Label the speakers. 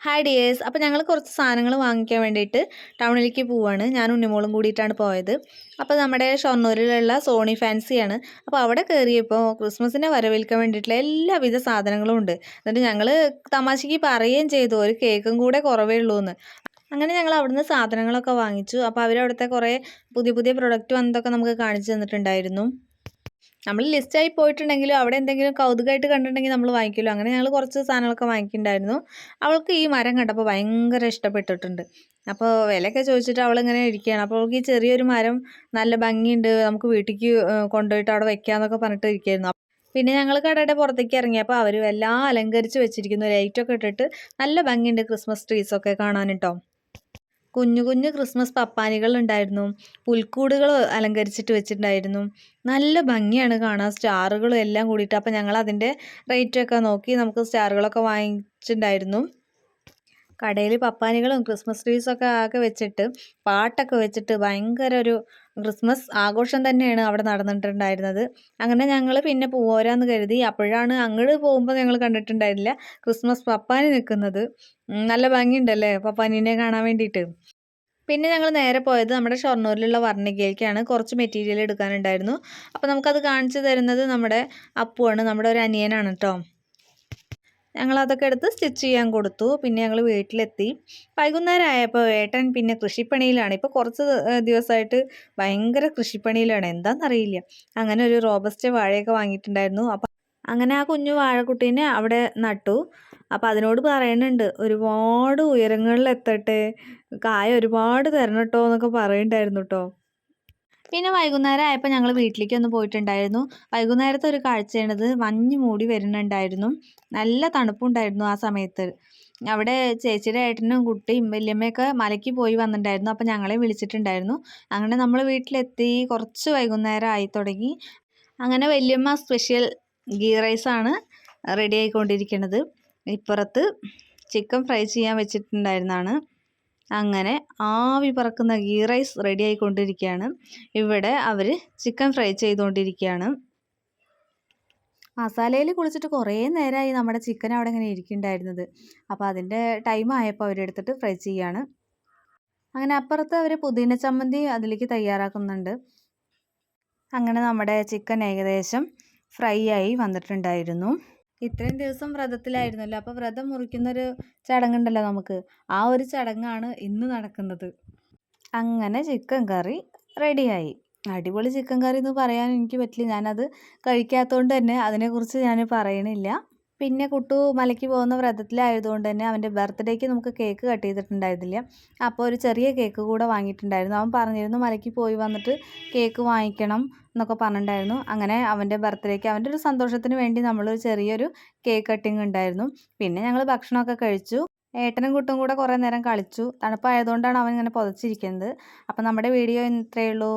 Speaker 1: Hi dears. അപ്പോൾ ഞങ്ങൾ കുറച്ച് സാധനങ്ങൾ വാങ്ങിക്കാൻ വേണ്ടിയിട്ട് ടൗണിലേക്ക് പോവാണ്. ഞാനും ഉണ്ണിമോളും കൂടിയിട്ടാണ് പോയത്. അപ്പോൾ നമ്മുടെ ഷൊർണൂരിലുള്ള സോണി ഫാൻസിയാണ്. അപ്പോൾ അവിടെ കയറിയപ്പോൾ ക്രിസ്മസിനെ വരവേൽക്കാൻ വേണ്ടിയിട്ടുള്ള എല്ലാവിധ സാധനങ്ങളും ഉണ്ട്. എന്നിട്ട് ഞങ്ങൾ തമാശയ്ക്ക് പറയുകയും ചെയ്തു ഒരു കേക്കും കൂടെ കുറവേ ഉള്ളൂ എന്ന്. അങ്ങനെ ഞങ്ങൾ അവിടുന്ന് സാധനങ്ങളൊക്കെ വാങ്ങിച്ചു. അപ്പോൾ അവരവിടുത്തെ കുറേ പുതിയ പുതിയ പ്രൊഡക്റ്റ് വന്നതൊക്കെ നമുക്ക് കാണിച്ചു തന്നിട്ടുണ്ടായിരുന്നു. നമ്മൾ ലിസ്റ്റായി പോയിട്ടുണ്ടെങ്കിലും അവിടെ എന്തെങ്കിലും കൗതുകമായിട്ട് കണ്ടിട്ടുണ്ടെങ്കിൽ നമ്മൾ വാങ്ങിക്കുമല്ലോ. അങ്ങനെ ഞങ്ങൾ കുറച്ച് സാധനങ്ങളൊക്കെ വാങ്ങിക്കുന്നുണ്ടായിരുന്നു. അവൾക്ക് ഈ മരം കണ്ടപ്പോൾ ഭയങ്കര ഇഷ്ടപ്പെട്ടിട്ടുണ്ട്. അപ്പോൾ വിലയൊക്കെ ചോദിച്ചിട്ട് അവളിങ്ങനെ ഇരിക്കുകയാണ്. അപ്പോൾ അവൾക്ക് ഈ ചെറിയൊരു മരം നല്ല ഭംഗിയുണ്ട്, നമുക്ക് വീട്ടിലേക്ക് കൊണ്ടുപോയിട്ട് അവിടെ വെക്കാമെന്നൊക്കെ പറഞ്ഞിട്ട് ഇരിക്കുകയായിരുന്നു. പിന്നെ ഞങ്ങൾ കടയുടെ പുറത്തേക്ക് ഇറങ്ങിയപ്പോൾ അവർ എല്ലാം അലങ്കരിച്ച് വെച്ചിരിക്കുന്നു, ലൈറ്റൊക്കെ ഇട്ടിട്ട് നല്ല ഭംഗിയുണ്ട് ക്രിസ്മസ് ട്രീസൊക്കെ കാണാൻ കേട്ടോ. കുഞ്ഞു കുഞ്ഞു ക്രിസ്മസ് പപ്പാനികൾ ഉണ്ടായിരുന്നു, പുൽക്കൂടുകൾ അലങ്കരിച്ചിട്ട് വെച്ചിട്ടുണ്ടായിരുന്നു. നല്ല ഭംഗിയാണ് കാണാൻ, സ്റ്റാറുകളും എല്ലാം കൂടിയിട്ട്. അപ്പോൾ ഞങ്ങൾ അതിൻ്റെ റേറ്റൊക്കെ നോക്കി നമുക്ക് സ്റ്റാറുകളൊക്കെ വാങ്ങിച്ചിട്ടുണ്ടായിരുന്നു. കടയിൽ പപ്പാനികളും ക്രിസ്മസ് ട്രീസൊക്കെ ആകെ വെച്ചിട്ട് പാട്ടൊക്കെ വെച്ചിട്ട് ഭയങ്കര ഒരു ക്രിസ്മസ് ആഘോഷം തന്നെയാണ് അവിടെ നടന്നിട്ടുണ്ടായിരുന്നത്. അങ്ങനെ ഞങ്ങൾ പിന്നെ പോരാന്ന് കരുതി. അപ്പോഴാണ് അങ്ങോട്ട് പോകുമ്പോൾ ഞങ്ങൾ കണ്ടിട്ടുണ്ടായിരുന്നില്ല ക്രിസ്മസ് പപ്പാനി നിൽക്കുന്നത്. നല്ല ഭംഗിയുണ്ടല്ലേ പപ്പാനീനെ കാണാൻ വേണ്ടിയിട്ട്. പിന്നെ ഞങ്ങൾ നേരെ പോയത് നമ്മുടെ ഷൊർണൂരിലുള്ള വർണ്ണികയിലേക്കാണ്. കുറച്ച് മെറ്റീരിയൽ എടുക്കാനുണ്ടായിരുന്നു. അപ്പോൾ നമുക്കത് കാണിച്ചു തരുന്നത് നമ്മുടെ അപ്പുവാണ്, നമ്മുടെ ഒരു അനിയനാണ് കേട്ടോ. ഞങ്ങളതൊക്കെ എടുത്ത് സ്റ്റിച്ച് ചെയ്യാൻ കൊടുത്തു. പിന്നെ ഞങ്ങൾ വീട്ടിലെത്തി. വൈകുന്നേരം ആയപ്പോൾ ഏട്ടൻ പിന്നെ കൃഷിപ്പണിയിലാണ്. ഇപ്പോൾ കുറച്ച് ദിവസമായിട്ട് ഭയങ്കര കൃഷിപ്പണിയിലാണ്, എന്താണെന്നറിയില്ല. അങ്ങനെ ഒരു റോബസ്റ്റ് വാഴയൊക്കെ വാങ്ങിയിട്ടുണ്ടായിരുന്നു. അപ്പം അങ്ങനെ ആ കുഞ്ഞു വാഴക്കുട്ടീനെ അവിടെ നട്ടു. അപ്പോൾ അതിനോട് പറയുന്നുണ്ട് ഒരുപാട് ഉയരങ്ങളിൽ എത്തട്ടെ, കായ ഒരുപാട് തരണം കേട്ടോ എന്നൊക്കെ പറയുന്നുണ്ടായിരുന്നു കേട്ടോ. പിന്നെ വൈകുന്നേരം ആയപ്പോൾ ഞങ്ങൾ വീട്ടിലേക്ക് ഒന്ന് പോയിട്ടുണ്ടായിരുന്നു. വൈകുന്നേരത്തെ ഒരു കാഴ്ചയാണിത്. മഞ്ഞ് മൂടി വരുന്നുണ്ടായിരുന്നു, നല്ല തണുപ്പുണ്ടായിരുന്നു ആ സമയത്ത്. അവിടെ ചേച്ചിയുടെ ഏട്ടനും കുട്ടിയും വല്യമ്മയൊക്കെ മലയ്ക്ക് പോയി വന്നിട്ടുണ്ടായിരുന്നു. അപ്പോൾ ഞങ്ങളെ വിളിച്ചിട്ടുണ്ടായിരുന്നു. അങ്ങനെ നമ്മൾ വീട്ടിലെത്തി. കുറച്ച് വൈകുന്നേരം ആയി തുടങ്ങി. അങ്ങനെ വല്യമ്മ സ്പെഷ്യൽ ഗീ റൈസാണ് റെഡി ആയിക്കൊണ്ടിരിക്കുന്നത്. ഇപ്പുറത്ത് ചിക്കൻ ഫ്രൈ ചെയ്യാൻ വെച്ചിട്ടുണ്ടായിരുന്നതാണ്. അങ്ങനെ ആവി പറക്കുന്ന ഗീ റൈസ് റെഡി ആയിക്കൊണ്ടിരിക്കുകയാണ്. ഇവിടെ അവർ ചിക്കൻ ഫ്രൈ ചെയ്തുകൊണ്ടിരിക്കുകയാണ്. മസാലയിൽ കുളിച്ചിട്ട് കുറേ നേരമായി നമ്മുടെ ചിക്കൻ അവിടെ ഇങ്ങനെ ഇരിക്കുന്നുണ്ടായിരുന്നത്. അപ്പോൾ അതിൻ്റെ ടൈം ആയപ്പോൾ അവരെടുത്തിട്ട് ഫ്രൈ ചെയ്യാണ്. അങ്ങനെ അപ്പുറത്ത് അവർ പുതിന ചമ്മന്തി അതിലേക്ക് തയ്യാറാക്കുന്നുണ്ട്. അങ്ങനെ നമ്മുടെ ചിക്കൻ ഏകദേശം ഫ്രൈ ആയി വന്നിട്ടുണ്ടായിരുന്നു. ഇത്രയും ദിവസം വ്രതത്തിലായിരുന്നല്ലോ, അപ്പോൾ വ്രതം മുറിക്കുന്നൊരു ചടങ്ങുണ്ടല്ലോ നമുക്ക്, ആ ഒരു ചടങ്ങാണ് ഇന്ന് നടക്കുന്നത്. അങ്ങനെ ചിക്കൻ കറി റെഡിയായി. അടിപൊളി ചിക്കൻ കറി എന്ന് പറയാൻ എനിക്ക് പറ്റില്ല, ഞാനത് കഴിക്കാത്തതുകൊണ്ട് തന്നെ അതിനെക്കുറിച്ച് ഞാൻ പറയണില്ല. പിന്നെ കുട്ടു മലയ്ക്ക് പോകുന്ന വ്രതത്തിലായതുകൊണ്ട് തന്നെ അവൻ്റെ ബർത്ത്ഡേക്ക് നമുക്ക് കേക്ക് കട്ട് ചെയ്തിട്ടുണ്ടായിരുന്നില്ല. അപ്പോൾ ഒരു ചെറിയ കേക്ക് കൂടെ വാങ്ങിയിട്ടുണ്ടായിരുന്നു. അവൻ പറഞ്ഞിരുന്നു മലയ്ക്ക് പോയി വന്നിട്ട് കേക്ക് വാങ്ങിക്കണം എന്നൊക്കെ പറഞ്ഞിട്ടുണ്ടായിരുന്നു. അങ്ങനെ അവൻ്റെ ബർത്ത്ഡേക്ക് അവൻ്റെ ഒരു സന്തോഷത്തിന് വേണ്ടി നമ്മളൊരു ചെറിയൊരു കേക്ക് കട്ടിങ് ഉണ്ടായിരുന്നു. പിന്നെ ഞങ്ങൾ ഭക്ഷണമൊക്കെ കഴിച്ചു. ഏട്ടനും കുട്ടും കൂടെ കുറേ നേരം കളിച്ചു. തണുപ്പായതുകൊണ്ടാണ് അവൻ ഇങ്ങനെ പുതച്ചിരിക്കുന്നത്. അപ്പോൾ നമ്മുടെ വീഡിയോ ഇത്രയേ ഉള്ളൂ.